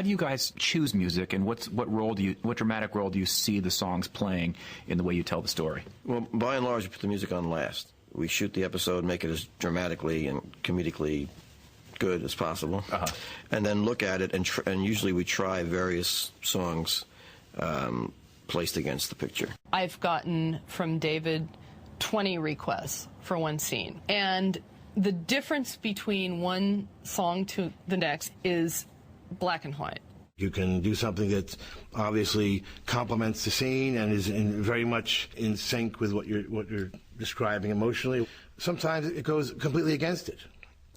do you guys choose music, and what dramatic role do you see the songs playing in the way you tell the story? Well, by and large, we put the music on last. We shoot the episode, make it as dramatically and comedically good as possible, and then look at it, and usually we try various songs placed against the picture. I've gotten from David 20 requests for one scene, and the difference between one song to the next is black and white. You can do something that obviously complements the scene and is very much in sync with what you're describing emotionally. Sometimes it goes completely against it.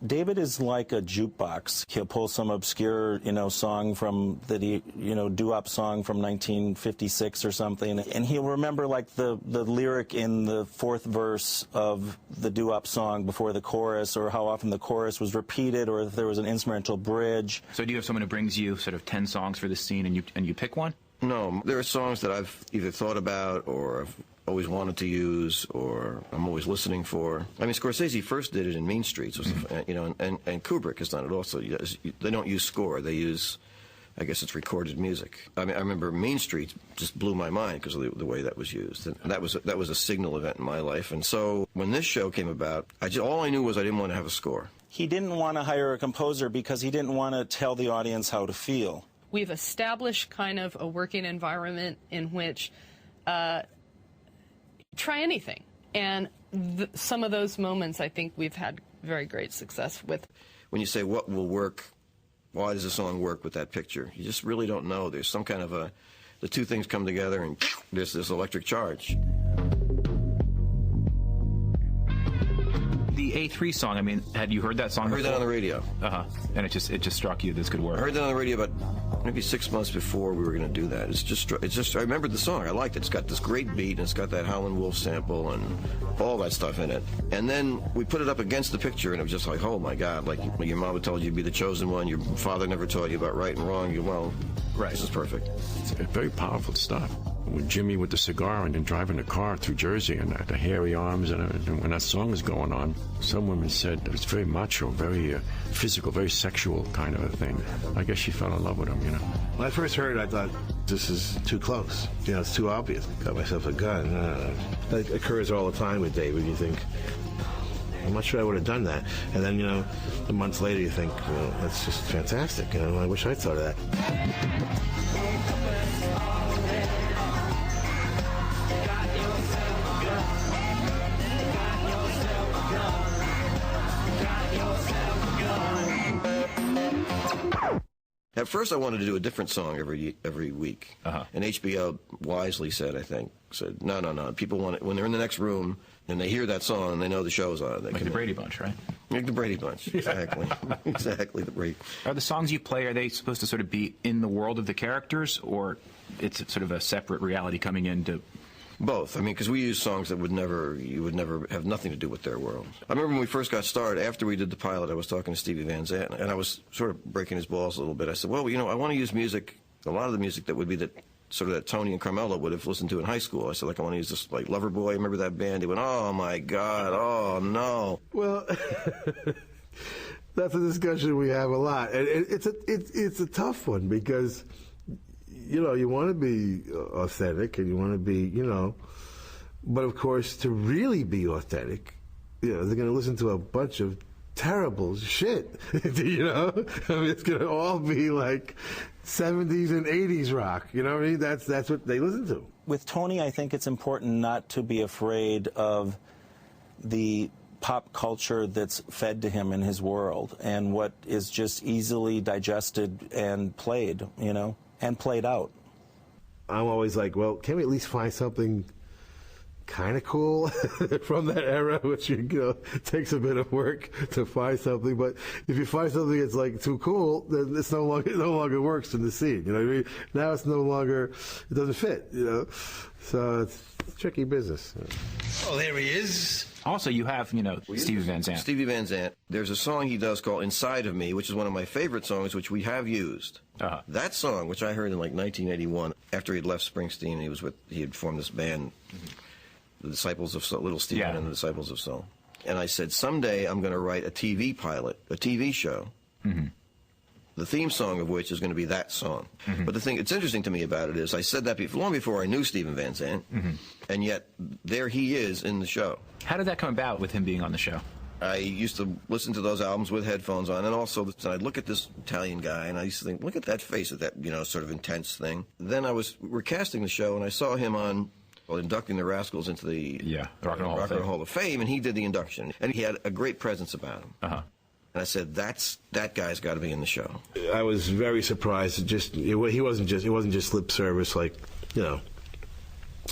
David is like a jukebox. He'll pull some obscure, song from doo-wop song from 1956 or something, and he'll remember like the lyric in the fourth verse of the doo-wop song before the chorus, or how often the chorus was repeated, or if there was an instrumental bridge. So do you have someone who brings you sort of 10 songs for this scene, and you pick one? No, there are songs that I've either thought about or I've always wanted to use, or I'm always listening for. I mean, Scorsese first did it in Mean Streets, and Kubrick has done it also. They don't use score; they use, I guess it's recorded music. I mean, I remember Mean Streets just blew my mind because of the way that was used. And that was a signal event in my life. And so when this show came about, all I knew was I didn't want to have a score. He didn't want to hire a composer because he didn't want to tell the audience how to feel. We've established kind of a working environment in which try anything. And some of those moments I think we've had very great success with. When you say what will work, why does a song work with that picture? You just really don't know. There's some kind of the two things come together and there's this electric charge. The A3 song, I mean, had you heard that song before? I heard that on the radio. And it just struck you this could work. I heard that on the radio about maybe 6 months before we were going to do that. It's just I remembered the song. I liked it. It's got this great beat, and it's got that Howlin' Wolf sample and all that stuff in it. And then we put it up against the picture, and it was just like, oh my God, like your mama told you to be the chosen one, your father never taught you about right and wrong. Right. This is perfect. It's very powerful stuff. With Jimmy with the cigar and then driving the car through Jersey and the hairy arms, and when that song was going on, some women said that it's very macho, very physical, very sexual kind of a thing. I guess she fell in love with him, When I first heard it, I thought, this is too close. It's too obvious. Got myself a gun. That occurs all the time with David. You think, I'm not sure I would have done that. And then, a month later, you think, that's just fantastic. I wish I'd thought of that. At first, I wanted to do a different song every week, and HBO wisely said, no. People want it when they're in the next room and they hear that song and they know the show's on. Like the Brady Bunch, right? Like the Brady Bunch, exactly, exactly the Brady. Are the songs you play, are they supposed to sort of be in the world of the characters, or it's sort of a separate reality coming into? Both. I mean, because we use songs that you would never have nothing to do with their world. I remember when we first got started, after we did the pilot, I was talking to Stevie Van Zandt, and I was sort of breaking his balls a little bit. I said, well, I want to use music, a lot of the music that would be that Tony and Carmela would have listened to in high school. I said, I want to use this, like Loverboy. Remember that band? They went, oh my God, oh no. Well, that's a discussion we have a lot, and it's a tough one because. You want to be authentic and you want to be, but of course, to really be authentic, they're going to listen to a bunch of terrible shit, I mean, it's going to all be like 70s and 80s rock, what I mean? That's what they listen to. With Tony, I think it's important not to be afraid of the pop culture that's fed to him in his world and what is just easily digested and played, and played out. I'm always like, well, can we at least find something kind of cool from that era, which takes a bit of work to find something. But if you find something that's like too cool, then it no longer works in the scene. You know what I mean? Now it doesn't fit. So it's tricky business. Oh, there he is. Also, you have, Stevie Van Zandt. Stevie Van Zandt. There's a song he does called Inside of Me, which is one of my favorite songs, which we have used. That song, which I heard in like 1981, after he'd left Springsteen, he had formed this band, the Disciples of Soul, Little Steven and the Disciples of Soul. And I said, someday I'm going to write a TV pilot, a TV show, the theme song of which is going to be that song. But the thing that's interesting to me about it is I said that long before I knew Steven Van Zandt, and yet there he is in the show. How did that come about with him being on the show? I used to listen to those albums with headphones on, and also I'd look at this Italian guy, and I used to think, look at that face, at that, you know, sort of intense thing. Then we're casting the show, and I saw him on, inducting the Rascals into the Rock and Roll Hall of Fame, and he did the induction, and he had a great presence about him. And I said, that guy's got to be in the show. I was very surprised. It wasn't just lip service, like, you know,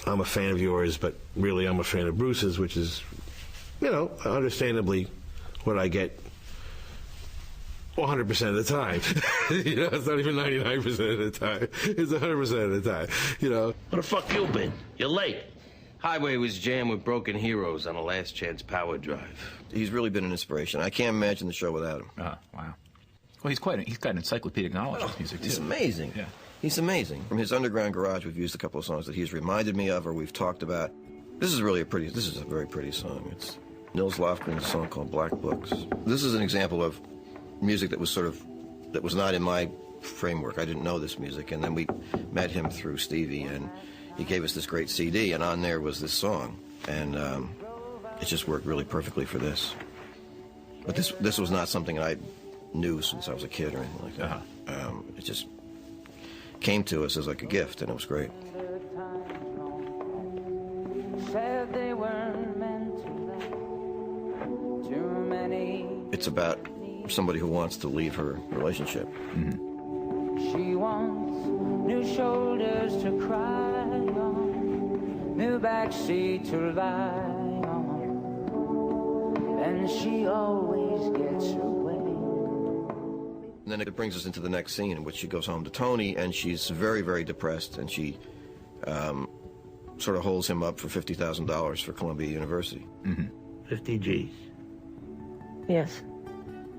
I'm a fan of yours, but really I'm a fan of Bruce's, which is, you know, understandably what I get 100% of the time. You know, it's not even 99% of the time. It's 100% of the time, you know. Where the fuck you been? You're late. Highway was jammed with broken heroes on a last chance power drive. He's really been an inspiration. I can't imagine the show without him. Wow. Well, he's got an encyclopedic knowledge of music, too. He's amazing. Yeah. He's amazing. From his Underground Garage, we've used a couple of songs that he's reminded me of or we've talked about. This is a very pretty song. It's Nils Lofgren's song called Black Books. This is an example of music that was not in my framework. I didn't know this music, and then we met him through Stevie, and he gave us this great CD, and on there was this song, and it just worked really perfectly for this. But this was not something I knew since I was a kid or anything like that. It just came to us as like a gift, and it was great. Said they weren't meant to last. Too many. It's about somebody who wants to leave her relationship. She wants new shoulders to cry on, new backseat to lie on, and she always gets her way. And then it brings us into the next scene in which she goes home to Tony, and she's very, very depressed, and she sort of holds him up for $50,000 for Columbia University. 50 G's. Yes.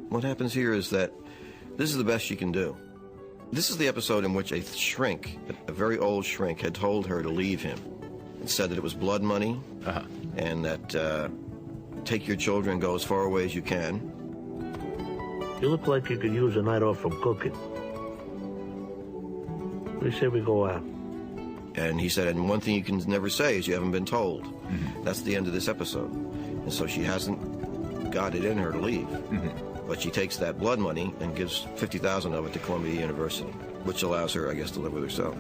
What happens here is that this is the best she can do. This is the episode in which a shrink, a very old shrink, had told her to leave him and said that it was blood money and that take your children and go as far away as you can. You look like you could use a night off from cooking. We say we go out. And he said, and one thing you can never say is you haven't been told. That's the end of this episode. And so she hasn't got it in her to leave. But she takes that blood money and gives $50,000 of it to Columbia University, which allows her, I guess, to live with herself.